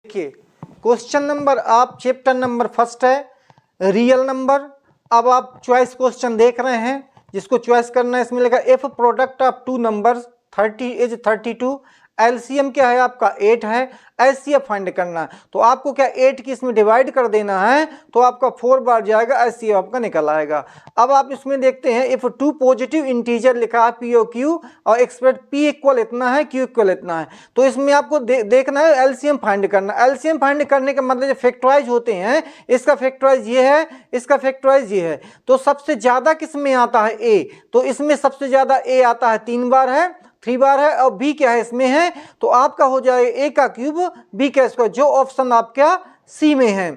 देखिए question number आप chapter number first है रियल नंबर। अब आप चॉइस क्वेश्चन देख रहे हैं, जिसको चॉइस करना है इसमें लिखा if product of two numbers 30 is 32, LCM क्या है आपका 8 है, एचसीएफ फाइंड करना है। तो आपको क्या 8 की इसमें डिवाइड कर देना है तो आपका 4 बार जाएगा, एचसीएफ आपका निकल आएगा। अब आप इसमें देखते हैं इफ टू पॉजिटिव इंटीजर लिखा है पी ओ क्यू और एक्सप्रेस पी इक्वल इतना है क्यू इक्वल इतना है, तो इसमें आपको देखना है एलसीएम फाइंड करना। एलसीएम फाइंड करने का मतलब जो फैक्टराइज होते हैं, इसका फैक्टराइज ये है, इसका फैक्टराइज ये है। तो सबसे ज्यादा किस में आता है ए, तो इसमें सबसे ज्यादा ए आता है 3 बार है, 3 बार है, और बी क्या है इसमें है, तो आपका हो जाएगा ए का क्यूब बी का स्क्वायर, जो ऑप्शन आपका सी में है।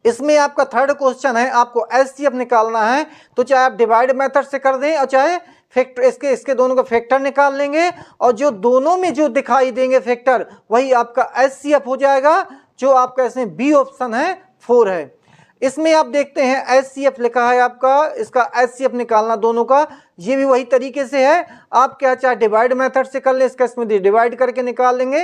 इसमें आपका थर्ड क्वेश्चन है, आपको एचसीएफ निकालना है, तो चाहे आप डिवाइड मेथड से कर दें और चाहे फैक्टर इसके दोनों का फैक्टर निकाल लेंगे, और जो दोनों में जो दिखाई देंगे फैक्टर वही आपका एचसीएफ हो जाएगा, जो आपका इसमें बी ऑप्शन है 4 है। इसमें आप देखते हैं एचसीएफ लिखा है आपका, इसका एचसीएफ निकालना दोनों का, ये भी वही तरीके से है। आप क्या चाहे डिवाइड मेथड से कर ले, इसका इसमें डिवाइड करके निकाल लेंगे,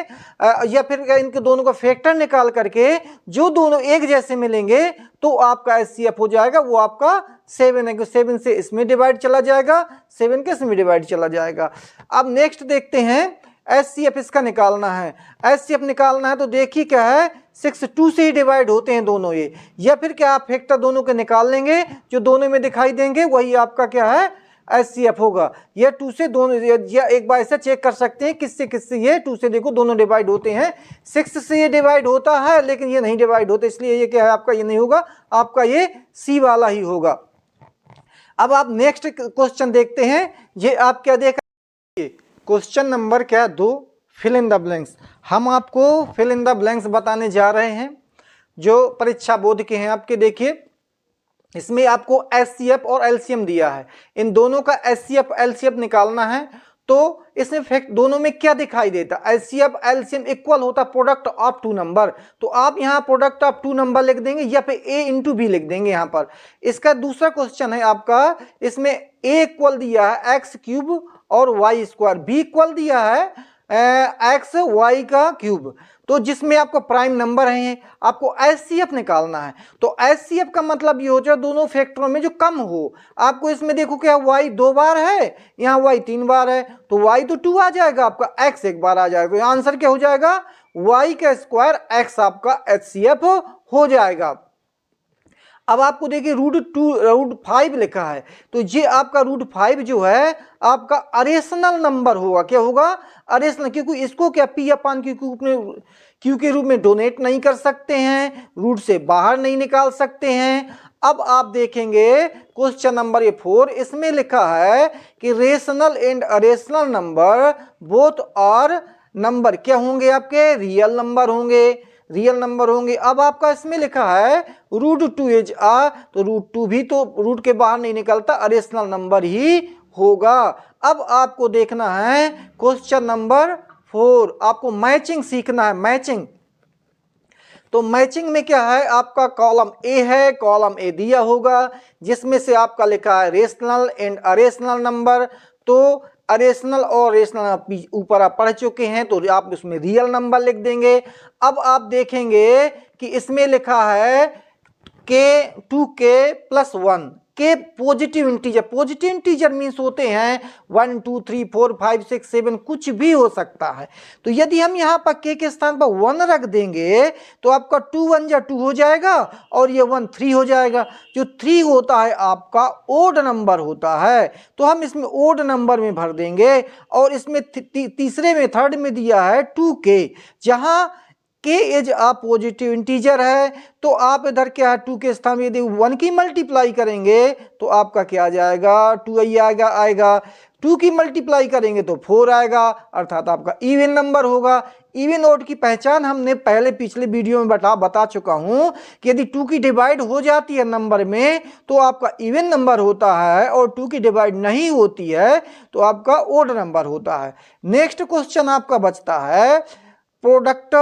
या फिर इनके दोनों का फैक्टर निकाल करके जो दोनों एक जैसे मिलेंगे तो आपका एचसीएफ हो जाएगा, वो आपका 7 है, 7 से इसमें डिवाइड चला जाएगा, 7 के इसमें डिवाइड चला जाएगा। अब नेक्स्ट देखते हैं एचसीएफ इसका निकालना है। एचसीएफ निकालना है तो देखिए क्या है 6 2 से ही डिवाइड होते हैं दोनों ये, या फिर क्या आप फैक्टर दोनों के निकाल लेंगे, जो दोनों में दिखाई देंगे वही आपका क्या है एचसीएफ होगा। ये 2 से दोनों, या एक बार ऐसे चेक कर सकते हैं किससे किससे, ये 2 से देखो दोनों डिवाइड होते हैं, 6 से ये डिवाइड होता है लेकिन ये नहीं डिवाइड होता, इसलिए ये क्या है आपका, ये नहीं होगा, आपका ये सी वाला ही होगा। अब आप नेक्स्ट क्वेश्चन देखते हैं, ये आप क्या देख क्वेश्चन नंबर क्या 2 फिल इन द ब्लैंक्स। हम आपको फिल इन द ब्लैंक्स बताने जा रहे हैं जो परीक्षा बोर्ड के हैं आपके। देखिए इसमें आपको एचसीएफ और एलसीएम दिया है, इन दोनों का एचसीएफ एलसीएफ निकालना है। तो इसमें फैक्ट दोनों में क्या दिखाई देता, एचसीएफ एलसीएम इक्वल होता प्रोडक्ट ऑफ टू नंबर, तो आप यहाँ प्रोडक्ट ऑफ टू नंबर लिख देंगे या फिर ए इंटू बी लिख देंगे यहाँ पर। इसका दूसरा क्वेश्चन है आपका, इसमें ए इक्वल दिया है एक्स क्यूब और वाई स्क्वायर, बी इक्वल दिया है एक्स वाई का क्यूब, तो जिसमें आपको प्राइम नंबर है, आपको एचसीएफ निकालना है। तो एचसीएफ का मतलब ये हो जाए दोनों फैक्टरों में जो कम हो। आपको इसमें देखो क्या वाई 2 बार है, यहाँ वाई 3 बार है, तो वाई तो 2 आ जाएगा आपका, एक्स 1 बार आ जाएगा, तो आंसर क्या हो जाएगा वाई का स्क्वायर एक्स आपका एचसीएफ हो जाएगा। अब आपको देखिए √5 लिखा है, तो ये आपका √5 जो है आपका अरेशनल नंबर होगा। क्या होगा अरेशनल, क्योंकि इसको क्या पी अपान क्यू के रूप में डोनेट नहीं कर सकते हैं, रूट से बाहर नहीं निकाल सकते हैं। अब आप देखेंगे क्वेश्चन नंबर 4, इसमें लिखा है कि rational and irrational number both और नंबर क्या होंगे आपके, रियल नंबर होंगे, रियल नंबर होंगे। अब आपका इसमें लिखा है √2 इज तो √2 भी तो रूट के बाहर नहीं निकलता, अरेशनल नंबर ही होगा। अब आपको देखना है क्वेश्चन नंबर 4, आपको मैचिंग सीखना है, मैचिंग। तो मैचिंग में क्या है आपका कॉलम ए है, कॉलम ए दिया होगा जिसमें से आपका लिखा है रेशनल एंड अरेशनल नंबर, तो अरेशनल और रेशनल ऊपर आप पढ़ चुके हैं, तो आप उसमें रियल नंबर लिख देंगे। अब आप देखेंगे कि इसमें लिखा है के 2k + 1, के positive integer, positive integer means होते हैं 1 2 3 4 5 6 7, कुछ भी हो सकता है। तो यदि हम यहाँ पर के स्थान पर 1 रख देंगे तो आपका 2 1 जा 2 हो जाएगा और ये 1 3 हो जाएगा। जो 3 होता है आपका ओड नंबर होता है, तो हम इसमें ओड नंबर में भर देंगे। और इसमें तीसरे में थर्ड में दिया है 2k, जहाँ के इज अ पॉजिटिव इंटीजर है, तो आप इधर क्या है 2 के स्थान में यदि 1 की मल्टीप्लाई करेंगे तो आपका क्या आ जाएगा 2 आएगा, 2 की मल्टीप्लाई करेंगे तो 4 आएगा, अर्थात आपका इवन नंबर होगा। इवन ओड की पहचान हमने पहले पिछले वीडियो में बता चुका हूं कि यदि 2 की डिवाइड हो जाती है नंबर में तो आपका इवन नंबर होता है, और 2 की डिवाइड नहीं होती है तो आपका ओड नंबर होता है। नेक्स्ट क्वेश्चन आपका बचता है product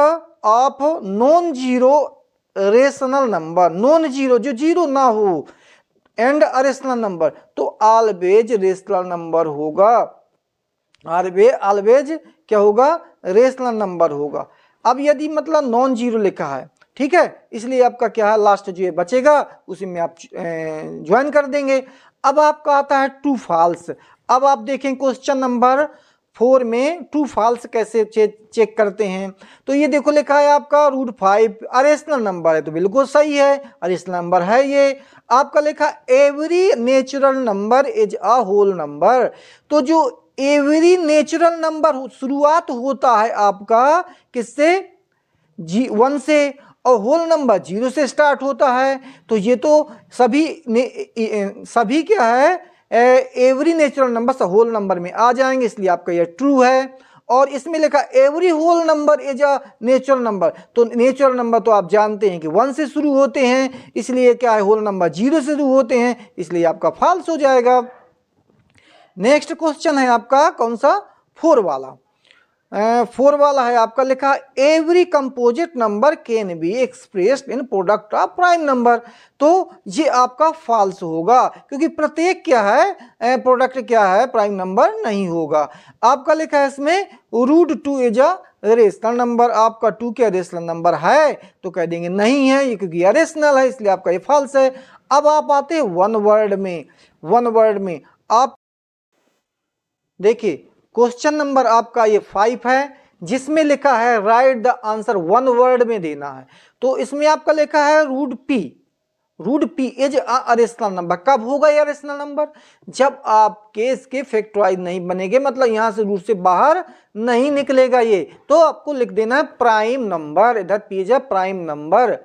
of non zero rational number, non zero जो जीरो ना हो, एंड अरेशनल नंबर, तो ऑलवेज रेशनल नंबर होगा, ऑलवेज क्या होगा रेशनल नंबर होगा। अब यदि मतलब नॉन जीरो लिखा है, ठीक है, इसलिए आपका क्या है लास्ट जो ये बचेगा उसी में आप ज्वाइन कर देंगे। अब आपका आता है ट्रू फॉल्स। अब आप देखें क्वेश्चन नंबर 4 में ट्रू फॉल्स कैसे चेक करते हैं। तो ये देखो लिखा है आपका √5 अरेशनल नंबर है, तो बिल्कुल सही है, अरेशनल नंबर है ये। आपका लिखा every natural number is a whole number. तो जो एवरी नेचुरल नंबर शुरुआत होता है आपका किससे, 1 से, और होल नंबर 0 से स्टार्ट होता है। तो ये तो सभी क्या है every natural number whole number में आ जाएंगे, इसलिए आपका ये ट्रू है। और इसमें लिखा every whole number is a natural number, तो नेचुरल नंबर तो आप जानते हैं कि 1 से शुरू होते हैं, इसलिए क्या है होल नंबर 0 से शुरू होते हैं, इसलिए आपका फॉल्स हो जाएगा। नेक्स्ट क्वेश्चन है आपका कौन सा, 4 वाला। 4 वाला है आपका लिखा every composite number can be expressed in product of prime number. तो ये आपका फॉल्स होगा, क्योंकि प्रत्येक क्या है प्रोडक्ट क्या है प्राइम नंबर नहीं होगा। आपका लिखा है इसमें √2 इज अ रेशनल नंबर। आपका 2 क्या रेशनल नंबर है, तो कह देंगे नहीं है ये, क्योंकि रेशनल है, इसलिए आपका ये फॉल्स है। अब आप आते हैं वन वर्ड में आप देखिए क्वेश्चन नंबर आपका ये 5 है, जिसमें लिखा है राइट द आंसर 1 वर्ड में देना है। तो इसमें आपका लिखा है √p is a rational number. कब होगा ये रेशनल नंबर, जब आपके इसके फैक्टराइज नहीं बनेंगे, मतलब यहां से रूट से बाहर नहीं निकलेगा ये, तो आपको लिख देना है प्राइम नंबर। इधर p is a prime number,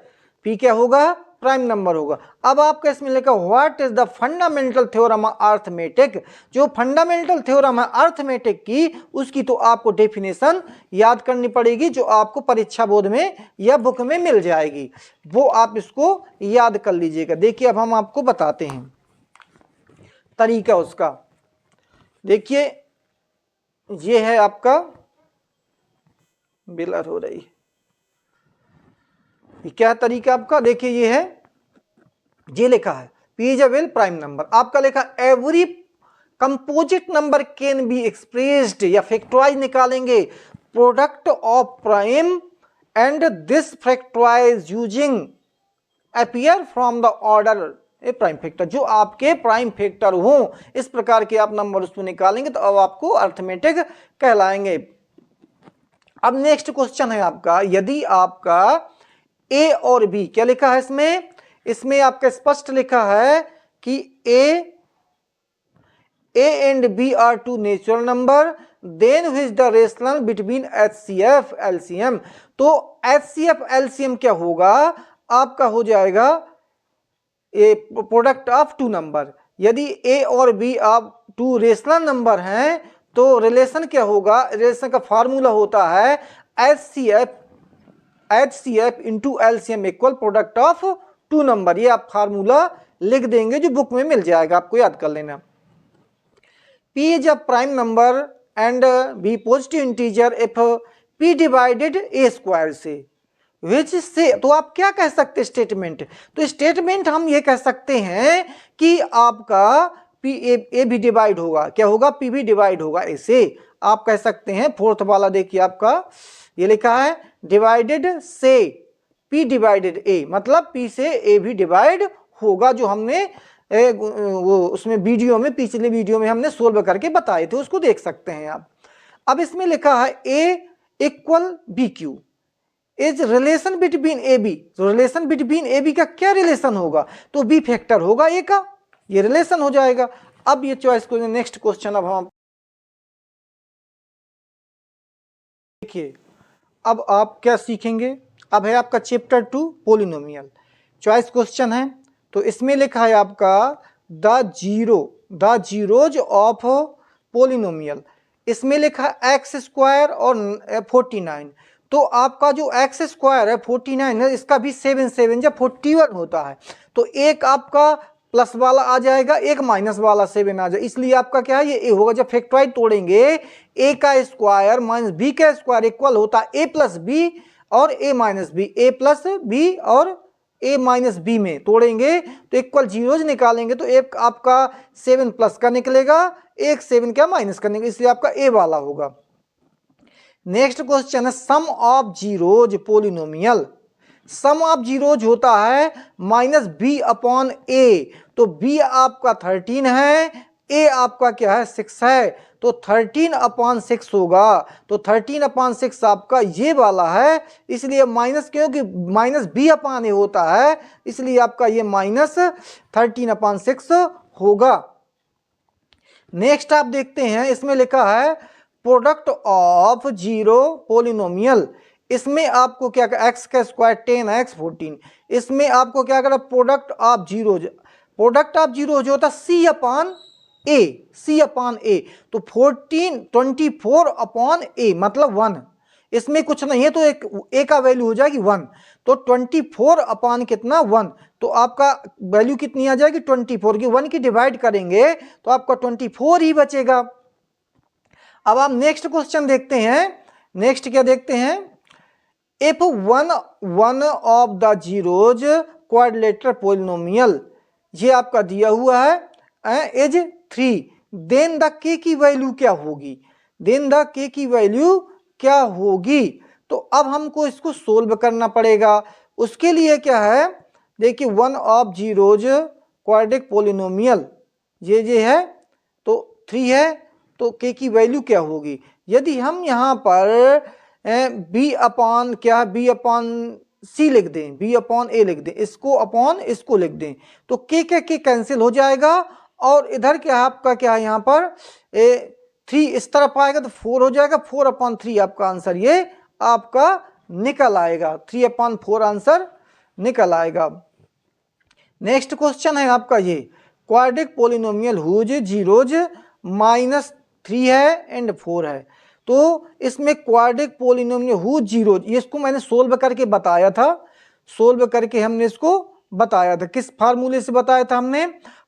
p क्या होगा, प्राइम नंबर होगा। अब आपका इसमें लिखा what is the fundamental theorem of arithmetic. जो फंडामेंटल थ्योरम है अर्थमेटिक की, उसकी तो आपको डेफिनेशन याद करनी पड़ेगी, जो आपको परीक्षा बोर्ड में या बुक में मिल जाएगी, वो आप इसको याद कर लीजिएगा। देखिए अब हम आपको बताते हैं तरीका उसका। देखिए ये है आपका बिलर हो रही, क्या तरीका आपका, देखिए ये है, ये लिखा है p is a well prime number. आपका लिखा every composite number can be expressed, या फैक्टराइज निकालेंगे product of prime and this factorise using appear from the order a prime factor. जो आपके प्राइम फैक्टर हो इस प्रकार के आप नंबर उसमें निकालेंगे तो अब आपको अर्थमेटिक कहलाएंगे। अब नेक्स्ट क्वेश्चन है आपका, यदि आपका a और b, क्या लिखा है इसमें आपका स्पष्ट लिखा है कि a and b are 2 natural number, then which the rational between HCF LCM। तो HCF LCM क्या होगा, आपका हो जाएगा ए प्रोडक्ट ऑफ 2 नंबर। यदि a और b आप 2 रेशनल नंबर हैं तो रिलेशन क्या होगा, रिलेशन का फार्मूला होता है HCF into LCM equal product of 2 number. ये आप फार्मूला लिख देंगे, जो बुक में मिल जाएगा, आपको याद कर लेना। p is a prime number and b positive integer if p divided a square से, विच से। तो आप क्या कह सकते स्टेटमेंट, तो स्टेटमेंट हम ये कह सकते हैं कि आपका a भी डिवाइड होगा, क्या होगा, p भी डिवाइड होगा a से, आप कह सकते हैं। 4th वाला देखिए आपका ये लिखा है डिवाइडेड से p डिवाइडेड a, मतलब p से a भी डिवाइड होगा, जो हमने वो उसमें वीडियो में, पिछले वीडियो में हमने सोल्व करके बताए थे, उसको देख सकते हैं आप। अब इसमें लिखा है a equal BQ is relation between AB। तो रिलेशन बिटवीन AB का क्या रिलेशन होगा, तो B फैक्टर होगा A का, ये रिलेशन हो जाएगा। अब ये चॉइस को नेक्स्ट क्वेश्चन अब हम देखिए, अब आप क्या सीखेंगे। अब है आपका चैप्टर 2 पोलिनोमियल, चॉइस क्वेश्चन है। तो इसमें लिखा है आपका द जीरोज ऑफ पोलिनोमियल। इसमें लिखा है x स्क्वायर और 49। तो आपका जो x स्क्वायर है 49 है, इसका भी 7 7 जब 41 होता है, तो एक आपका प्लस वाला आ जाएगा, एक माइनस वाला 7 आ जाएगा, इसलिए आपका क्या है ये a होगा। जब फैक्टराइज तोड़ेंगे a का स्क्वायर माइनस b का स्क्वायर इक्वल होता है a प्लस बी और a minus B, a plus B और a माइनस बी में तोड़ेंगे तो इक्वल जीरोज निकालेंगे, तो एक आपका 7 प्लस का निकलेगा, एक 7 क्या माइनस का निकलेगा, इसलिए आपका a वाला होगा। नेक्स्ट क्वेश्चन है sum of zeros polynomial. Sum of zeros होता है माइनस बी अपॉन ए, तो बी आपका 13 है, ए आपका क्या है 6 है, तो 13 अपॉन 6 होगा। तो 13 अपॉन 6 आपका ये वाला है, इसलिए माइनस, क्योंकि माइनस बी अपॉन ए होता है, इसलिए आपका ये माइनस 13 अपॉन 6 होगा। नेक्स्ट आप देखते हैं, इसमें लिखा है प्रोडक्ट ऑफ जीरो पोलिनोमियल। इसमें आपको क्या कर, एक्स का स्क्वायर 10x 14, इसमें आपको क्या करा, product of zero, product of zero जो होता है सी अपॉन ए, सी अपॉन ए, तो 24 अपॉन ए मतलब 1, इसमें कुछ नहीं है तो एक ए का वैल्यू हो जाएगी 1, तो 24 अपॉन कितना 1, तो आपका वैल्यू कितनी आ जाएगी 24 की, 1 की डिवाइड करेंगे तो आपका 24 ही बचेगा। अब आप नेक्स्ट क्वेश्चन देखते हैं, नेक्स्ट क्या देखते हैं, if one of the zeros quadrilateral polynomial, ये आपका दिया हुआ है इज 3, देन द के की वैल्यू क्या होगी, देन द के की वैल्यू क्या होगी। तो अब हमको इसको सोल्व करना पड़ेगा, उसके लिए क्या है, देखिए one of zeros quadric polynomial ये है, तो 3 है, तो के की वैल्यू क्या होगी। यदि हम यहाँ पर बी अपॉन क्या, बी अपॉन सी लिख दें, बी अपॉन ए लिख दें, इसको अपॉन इसको लिख दें, तो के कैंसिल हो जाएगा, और इधर क्या आपका क्या है यहाँ पर 3 इस तरफ आएगा तो 4 हो जाएगा, 4 अपॉन 3 आपका आंसर ये आपका निकल आएगा, 3 अपॉन 4 आंसर निकल आएगा। नेक्स्ट क्वेश्चन है आपका ये क्वाड्रिक पोलिनोमियल हुज जीरोज -3 है एंड 4 है। तो इसमें क्वाड्रिक पोलिनोमियल हुज जीरोज, ये इसको मैंने सोल्व करके बताया था, सोल्व करके हमने इसको बताया था, किस फार्मूले से बताया था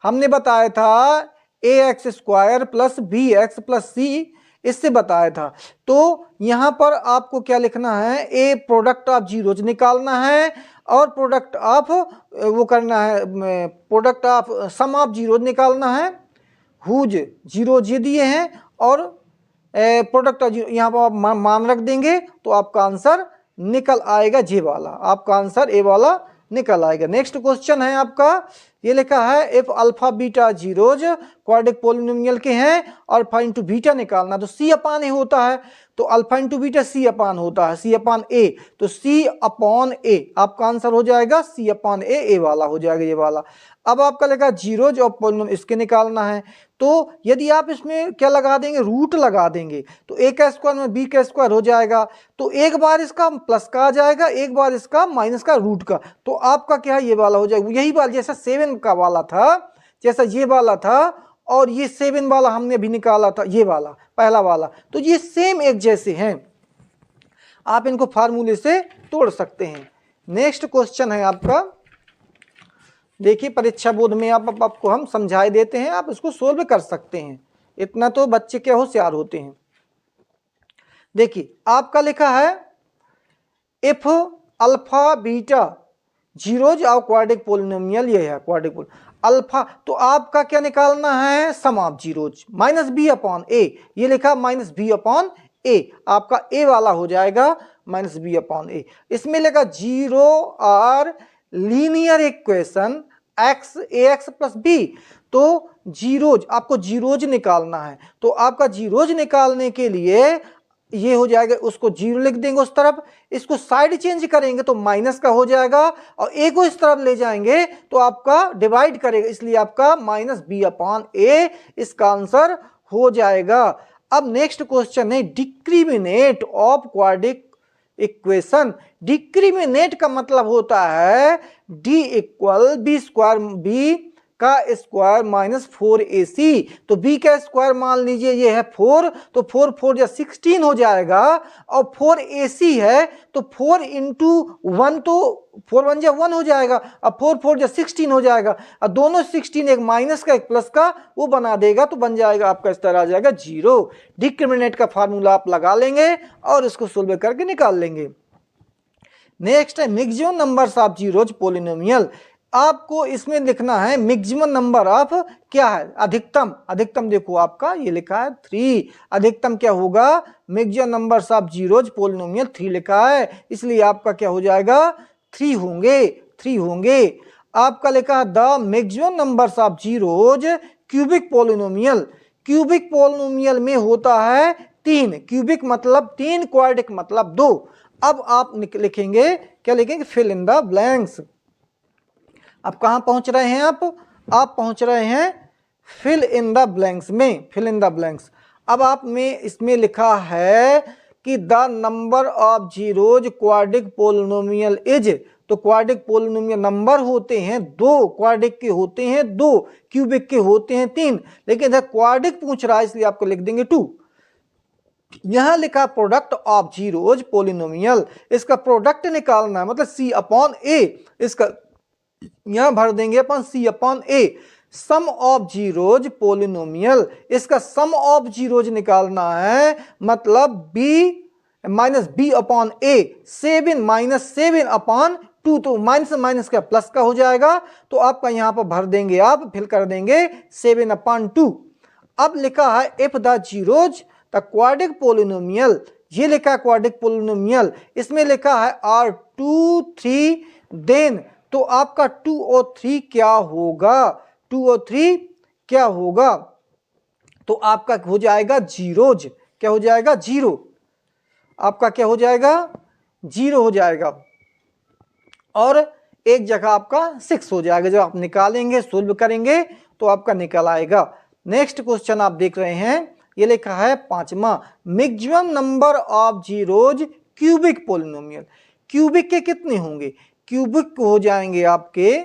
हमने बताया था ax square plus b x plus c, इससे बताया था। तो यहाँ पर आपको क्या लिखना है, ए प्रोडक्ट ऑफ जीरोज निकालना है, और प्रोडक्ट ऑफ वो करना है, product of sum of zeros निकालना है, हुज जीरोज ये दिए हैं, और प्रोडक्ट ऑफ जीरो यहाँ पर आप मान रख देंगे, तो आपका आंसर निकल आएगा जे वाला, आपका आंसर ए वाला निकल आएगा। नेक्स्ट क्वेश्चन है आपका, ये लिखा है if alpha beta zeros quadric polynomial के हैं, अल्फा इंटू बीटा निकालना, तो सी अपान ए होता है, तो अल्फा इंटू बीटा सी अपान होता है, सी अपान ए, तो सी अपॉन ए आपका आंसर हो जाएगा, सी अपॉन ए वाला हो जाएगा, ये वाला। अब आपका लिखा जीरोज ऑफ पोलिनोमियल, इसके निकालना है, तो यदि आप इसमें क्या लगा देंगे, रूट लगा देंगे, तो ए का स्क्वायर में बी का स्क्वायर हो जाएगा, तो एक बार इसका प्लस का आ जाएगा, एक बार इसका माइनस का रूट का, तो आपका क्या है ये वाला हो जाएगा, यही वाला जैसा 7 का वाला था, जैसा ये वाला था, और ये 7 वाला हमने भी निकाला था, ये वाला पहला वाला, तो ये सेम एक जैसे हैं, आप इनको फार्मूले से तोड़ सकते हैं। नेक्स्ट क्वेश्चन है आपका, देखिए परीक्षा बोर्ड में आपको हम समझाए देते हैं, आप इसको सोल्व कर सकते हैं, इतना तो बच्चे क्या होशियार होते हैं। देखिए आपका लिखा है if alpha beta zeros of quadric polynomial, ये है क्वाड्रिक पोल अल्फा, तो आपका क्या निकालना है, sum of zeros minus b upon a, ये लिखा माइनस बी अपॉन ए, आपका ए वाला हो जाएगा माइनस बी अपॉन ए। इसमें लिखा zero are linear equation x A x plus B, तो जीरोज आपको जीरोज निकालना है, तो आपका जीरोज निकालने के लिए ये हो जाएगा, उसको जीरो लिख देंगे उस तरफ, इसको साइड चेंज करेंगे तो माइनस का हो जाएगा, और ए को इस तरफ ले जाएंगे तो आपका डिवाइड करेगा, इसलिए आपका माइनस बी अपॉन ए इसका आंसर हो जाएगा। अब नेक्स्ट क्वेश्चन है discriminant of quadratic equation. Discriminant का मतलब होता है D equal B square B का स्क्वायर माइनस 4ac, तो b का स्क्वायर मान लीजिए ये है 4, तो 4 4 या 16 हो जाएगा, और 4ac है तो 4 इंटू 1, तो 4 1 या 1 हो जाएगा, अब 4 4 या 16 हो जाएगा, और दोनों 16 एक माइनस का एक प्लस का वो बना देगा, तो बन जाएगा आपका इस तरह आ जाएगा 0। डिक्रिमिनेट का फार्मूला आप लगा लेंगे और इसको सोल्व करके निकाल लेंगे। नेक्स्ट है maximum numbers of zeros polynomial. आपको इसमें लिखना है मैक्सिमम नंबर ऑफ क्या है, अधिकतम। अधिकतम देखो आपका ये लिखा है 3, अधिकतम क्या होगा, maximum numbers of zeros polynomial 3 लिखा है, इसलिए आपका क्या हो जाएगा 3 होंगे, 3 होंगे। आपका लिखा है the maximum numbers of zeros cubic polynomial, cubic polynomial में होता है 3, क्यूबिक मतलब 3, क्वाड्रिक मतलब 2। अब आप लिखेंगे क्या, लिखेंगे फिल इन द ब्लैंक्स। अब कहां पहुंच रहे हैं आप पहुंच रहे हैं फिल इन द ब्लैंक्स में, फिल इन द ब्लैंक्स। अब आप में इसमें लिखा है कि the number of zeros quadric polynomial is, तो क्वाड्रिक पोलिनोमियल नंबर होते हैं 2, क्वाड्रिक के होते हैं 2, क्यूबिक के होते हैं 3, लेकिन इधर क्वाड्रिक पूछ रहा है इसलिए आपको लिख देंगे 2। यहां लिखा प्रोडक्ट ऑफ जीरोज पोलिनोमियल, इसका प्रोडक्ट निकालना है मतलब सी अपॉन ए, इसका यहां भर देंगे अपन c upon a. Sum of zeros polynomial, इसका सम ऑफ जीरोज निकालना है मतलब b minus b upon a, 7 minus 7 upon 2, तो माइनस माइनस का प्लस का हो जाएगा, तो आपका यहां पर भर देंगे, आप फिल कर देंगे 7 अपॉन 2। अब लिखा है if the zeros the quadric polynomial, ये लिखा है क्वाड्रिक पोलिनोमियल, इसमें लिखा है आर 2 3 देन, तो आपका 2 और 3 क्या होगा, 2 और 3 क्या होगा, तो आपका हो जाएगा जीरोज, क्या हो जाएगा 0, आपका क्या हो जाएगा 0 हो जाएगा, और एक जगह आपका 6 हो जाएगा। जब आप निकालेंगे सोल्व करेंगे तो आपका निकल आएगा। नेक्स्ट क्वेश्चन आप देख रहे हैं, ये लिखा है 5वां, maximum number of zeros cubic polynomial, cubic के कितने होंगे, क्यूबिक हो जाएंगे आपके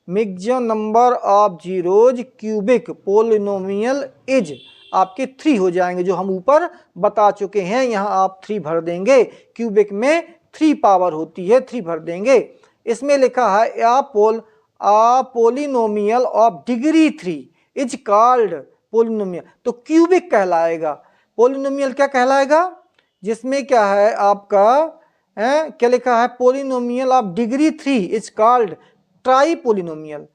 maximum number of zeros cubic polynomial is आपके 3 हो जाएंगे, जो हम ऊपर बता चुके हैं, यहां आप 3 भर देंगे, क्यूबिक में 3 पावर होती है, 3 भर देंगे। इसमें लिखा है a polynomial of degree 3 is called polynomial, तो क्यूबिक कहलाएगा। पोलिनोमियल क्या कहलाएगा, जिसमें क्या है आपका क्या लिखा है, polynomial of degree 3 is called tri polynomial,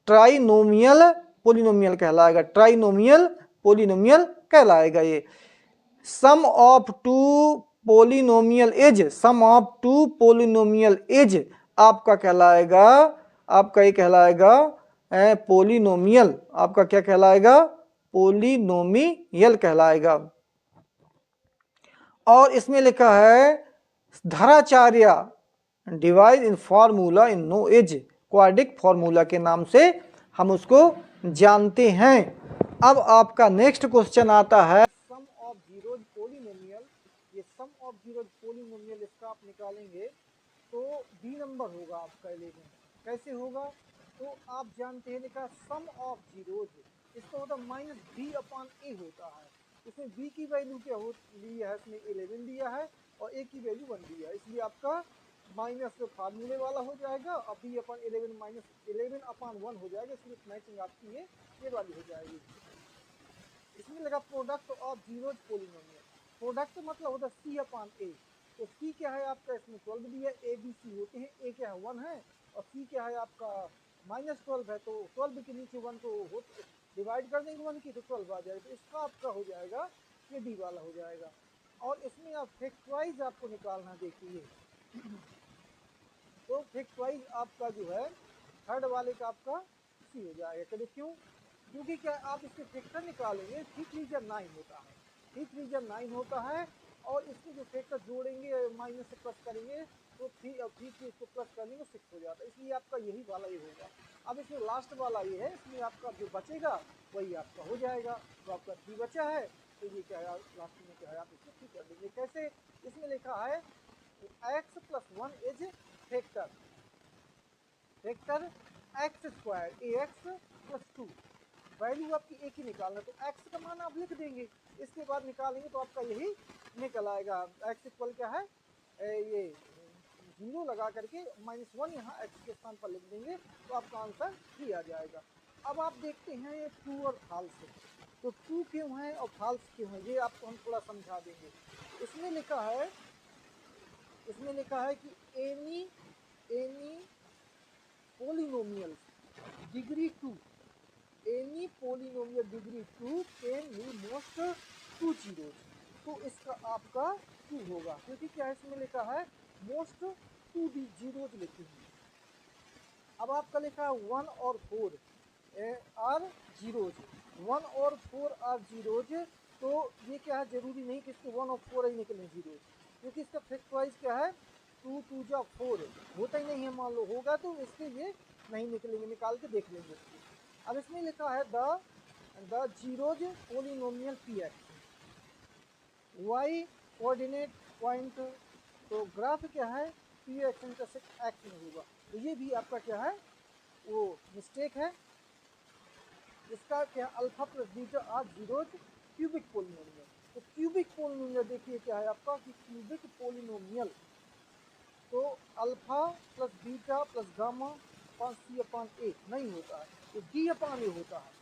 trinomial polynomial कहलाएगा, ट्राइनोमियल पोलिनोमियल कहलाएगा ये। Sum of 2 polynomial is, sum of 2 polynomial is आपका कहलाएगा, आपका ये कहलाएगा पोलिनोमियल, आपका क्या कहलाएगा, पोलिनोमियल कहलाएगा। और इसमें लिखा है Dharacharya divide in formula in no is, quadric formula के नाम से हम उसको जानते हैं। अब आपका नेक्स्ट क्वेश्चन आता है सम ऑफ जीरोज पोलिनोमियल, ये सम ऑफ जीरोज पोलिनोमियल इसका आप निकालेंगे तो बी नंबर होगा आपका 11, कैसे होगा, तो आप जानते हैं लिखा सम ऑफ जीरोज, इसका होता माइनस बी अपॉन ए होता है, इसमें बी की वैल्यू क्या हो ली है, इसमें 11 दिया है और ए की वैल्यू 1 दिया है, इसलिए आपका माइनस फार्मूले वाला हो जाएगा और बी अपॉन 11 माइनस 11 अपॉन 1 हो जाएगा, इसलिए मैचिंग आपकी ये वाली हो जाएगी। इसमें लगा product of zeros polynomial, product मतलब होता है सी अपॉन ए, तो सी क्या है आपका, इसमें 12 दिया, ए बी सी होते हैं, ए क्या है 1 है और सी क्या है आपका -12 है, तो 12 के नीचे 1 को डिवाइड कर देंगे 1 की तो 12 आ जाएगा, तो इसका आपका हो जाएगा ये डी वाला हो जाएगा। और इसमें आप फैक्टराइज आपको निकालना, देखिए तो फैक्टराइज आपका जो है थर्ड वाले का आपका सी हो जाएगा, कभी क्यों, क्योंकि क्या आप इसके फैक्टर निकालेंगे 3 3 9 होता है, 3 3 9 होता है, और इसके जो फैक्टर जोड़ेंगे माइनस से प्लस करेंगे तो 3 और 3 इसको प्लस करेंगे तो 6 हो जाता है, इसलिए आपका यही वाला ये होगा। अब इसमें लास्ट वाला ये है, इसमें आपका जो बचेगा वही आपका हो जाएगा, तो आपका 3 बचा है, तो ये क्या है लास्ट में क्या है आप इसको ठीक कर देंगे। कैसे, इसमें लिखा है x + 1 is factor, factor x square A x + 2, value आपकी एक ही निकालना, तो x का मान आप लिख देंगे, इसके बाद निकालेंगे तो आपका यही निकल आएगा। x इक्वल क्या है, ये 0 लगा करके -1 यहाँ x के स्थान पर लिख देंगे तो आपका आंसर 3 आ जाएगा। अब आप देखते हैं ये ट्रू और फॉल्स है, तो ट्रू क्यों है और फॉल्स क्यों है ये आपको हम थोड़ा समझा देंगे। इसमें लिखा है कि any polynomials degree 2, any polynomial degree 2 can be most 2 zeros, तो इसका आपका 2 होगा, क्योंकि क्या इसमें लिखा है मोस्ट 2 जीरोज लिखी हुई। अब आपका लिखा है 1 और 4 आर जीरोज, 1 और 4 आर जीरोज, तो ये क्या है, जरूरी नहीं कि इसके 1 और 4 ही निकलें जीरोज, क्योंकि इसका फैक्टराइज क्या है 2 2 जा 4 होता ही नहीं है, मान लो होगा तो इसके ये नहीं निकलेंगे, निकाल के देख लेंगे इसको। अब इसमें लिखा है the zeros polynomial P x, Y coordinate point, तो ग्राफ क्या है पी एक्स इंटरसेक्ट एक्स में होगा, तो ये भी आपका क्या है वो मिस्टेक है। इसका क्या alpha plus beta are zeros cubic polynomial, तो क्यूबिक पोलिनोमियल देखिए क्या है आपका कि क्यूबिक पोलिनोमियल, तो alpha plus beta plus gamma upon c upon a नहीं होता है, तो डी अपॉन ए होता है।